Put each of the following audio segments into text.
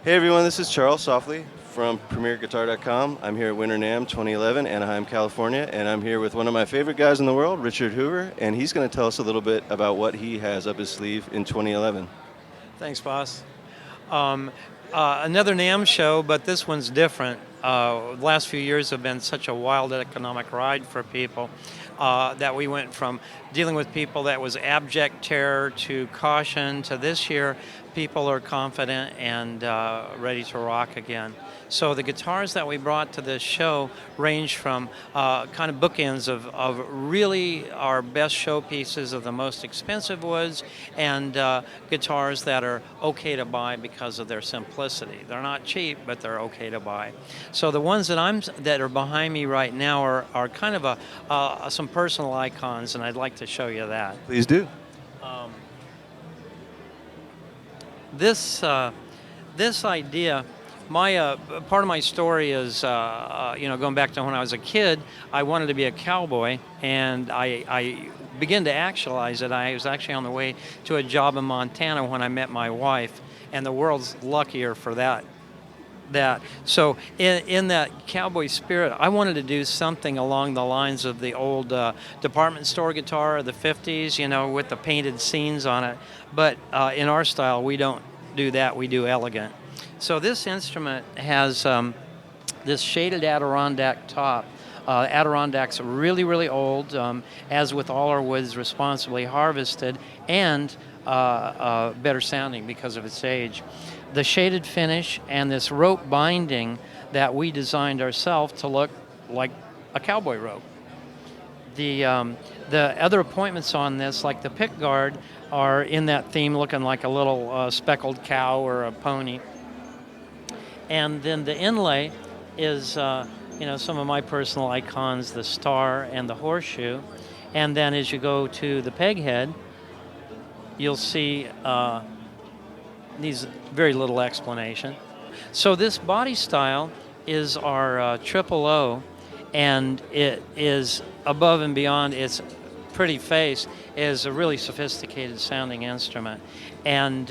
Hey everyone, this is Charles Softly from PremierGuitar.com. I'm here at Winter NAMM 2011, Anaheim, California, and I'm here with one of my favorite guys in the world, Richard Hoover, and he's going to tell us a little bit about what he has up his sleeve in 2011. Thanks, boss. Um, Another NAMM show, but this one's different. The last few years have been such a wild economic ride for people that we went from dealing with people that was abject terror to caution to this year, people are confident and ready to rock again. So the guitars that we brought to this show range from kind of bookends of really our best showpieces of the most expensive woods and guitars that are okay to buy because of their simplicity. They're not cheap, but they're okay to buy. So the ones that are behind me right now are kind of some personal icons, and I'd like to show you that. Please do. This idea, my part of my story is going back to when I was a kid. I wanted to be a cowboy, and I began to actualize it. I was actually on the way to a job in Montana when I met my wife, and the world's luckier for that. So in that cowboy spirit, I wanted to do something along the lines of the old department store guitar of the 50s, with the painted scenes on it. But in our style, we don't do that. We do elegant. So this instrument has this shaded Adirondack top. Adirondack's really, really old, as with all our woods, responsibly harvested, and better sounding because of its age. The shaded finish and this rope binding that we designed ourselves to look like a cowboy rope. The other appointments on this, like the pick guard, are in that theme, looking like a little speckled cow or a pony. And then the inlay is, some of my personal icons, the star and the horseshoe. And then as you go to the peg head, you'll see needs very little explanation. So this body style is our triple O, and it is above and beyond its pretty face is a really sophisticated sounding instrument. And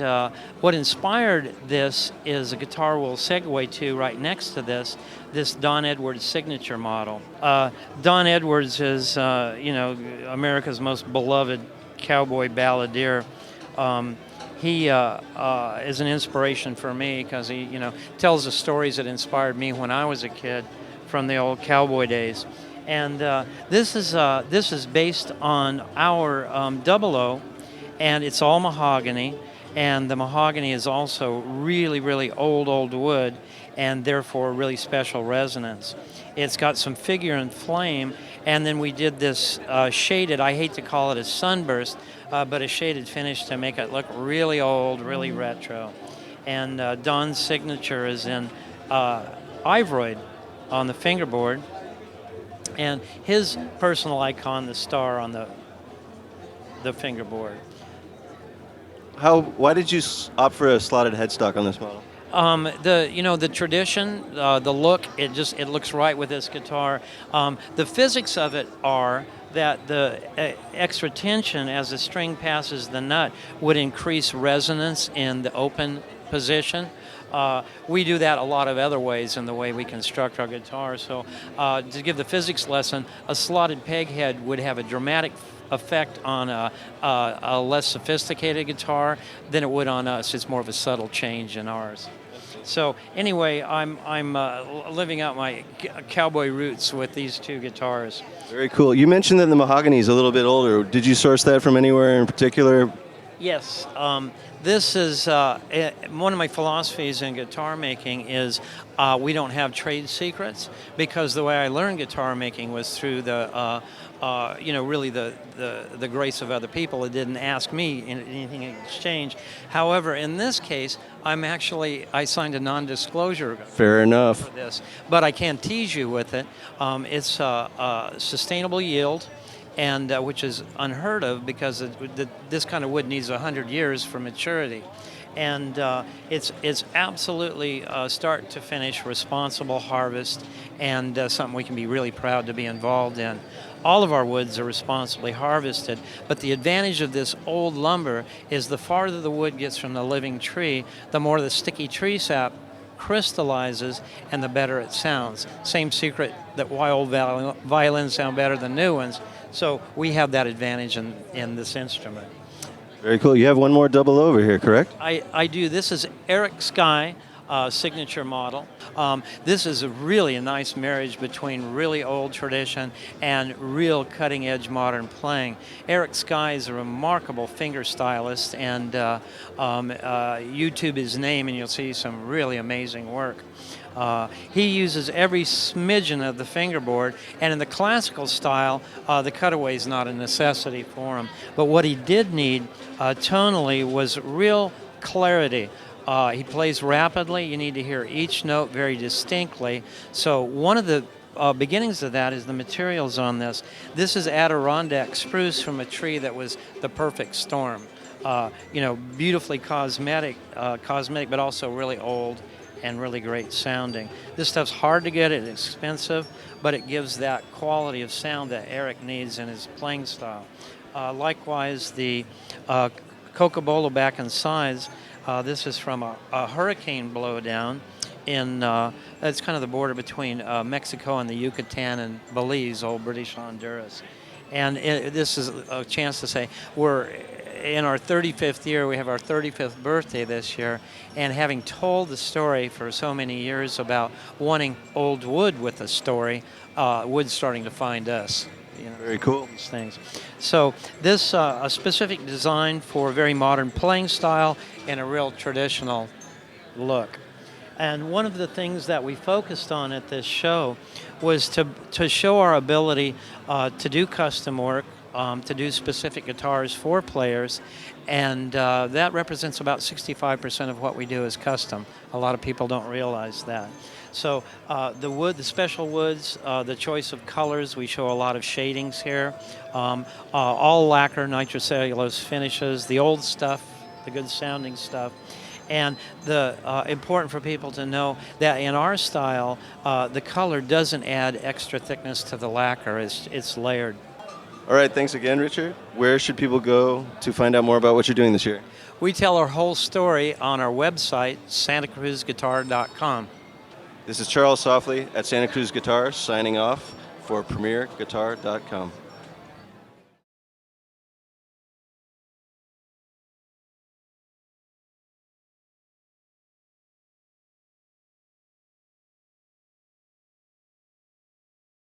what inspired this is a guitar we'll segue to right next to this Don Edwards signature model. Don Edwards is, America's most beloved cowboy balladeer. He is an inspiration for me because he, tells the stories that inspired me when I was a kid from the old cowboy days. And this is based on our double O, and it's all mahogany. And the mahogany is also really, really old wood, and therefore really special resonance. It's got some figure and flame, and then we did this shaded, I hate to call it a sunburst, but a shaded finish to make it look really old, really retro. And Don's signature is in Ivoroid on the fingerboard, and his personal icon, the star on the fingerboard. Why did you opt for a slotted headstock on this model? The tradition, the look, it looks right with this guitar. The physics of it are that the extra tension as the string passes the nut would increase resonance in the open position. We do that a lot of other ways in the way we construct our guitar. So to give the physics lesson, a slotted peg head would have a dramatic effect on a less sophisticated guitar than it would on us. It's more of a subtle change in ours. So anyway, I'm living out my cowboy roots with these two guitars. Very cool. You mentioned that the mahogany is a little bit older. Did you source that from anywhere in particular? Yes. This is one of my philosophies in guitar making is we don't have trade secrets, because the way I learned guitar making was through really the grace of other people that didn't ask me anything in exchange. However, in this case, I signed a non-disclosure. Fair enough. For this, but I can tease you with it. It's sustainable yield. and which is unheard of because this kind of wood needs 100 years for maturity. And it's absolutely start to finish responsible harvest, and something we can be really proud to be involved in. All of our woods are responsibly harvested, but the advantage of this old lumber is the farther the wood gets from the living tree, the more the sticky tree sap crystallizes and the better it sounds. Same secret that why old violins sound better than new ones. So we have that advantage in this instrument. Very cool. You have one more double over here, correct? I do. This is Eric Skye, signature model. This is really a nice marriage between really old tradition and real cutting-edge modern playing. Eric Skye is a remarkable finger stylist, and YouTube his name and you'll see some really amazing work. He uses every smidgen of the fingerboard, and in the classical style, the cutaway is not a necessity for him. But what he did need tonally was real clarity. He plays rapidly. You need to hear each note very distinctly. So one of the beginnings of that is the materials on this. This is Adirondack spruce from a tree that was the perfect storm. Beautifully cosmetic, but also really old and really great sounding. This stuff's hard to get, it's expensive, but it gives that quality of sound that Eric needs in his playing style. Likewise, the Cocobolo back and sides, this is from a hurricane blowdown in, it's kind of the border between Mexico and the Yucatan and Belize, old British Honduras. And this is a chance to say we're in our 35th year. We have our 35th birthday this year, and having told the story for so many years about wanting old wood with a story, wood's starting to find us. Very cool. These things. So this a specific design for a very modern playing style and a real traditional look. And one of the things that we focused on at this show was to show our ability to do custom work, to do specific guitars for players, and that represents about 65% of what we do is custom. A lot of people don't realize that. So the wood, the special woods, the choice of colors, we show a lot of shadings here. All lacquer, nitrocellulose finishes, the old stuff, the good sounding stuff. And the important for people to know that in our style, the color doesn't add extra thickness to the lacquer. It's layered. All right, thanks again, Richard. Where should people go to find out more about what you're doing this year? We tell our whole story on our website, santacruzguitar.com. This is Charles Softly at Santa Cruz Guitar signing off for PremierGuitar.com.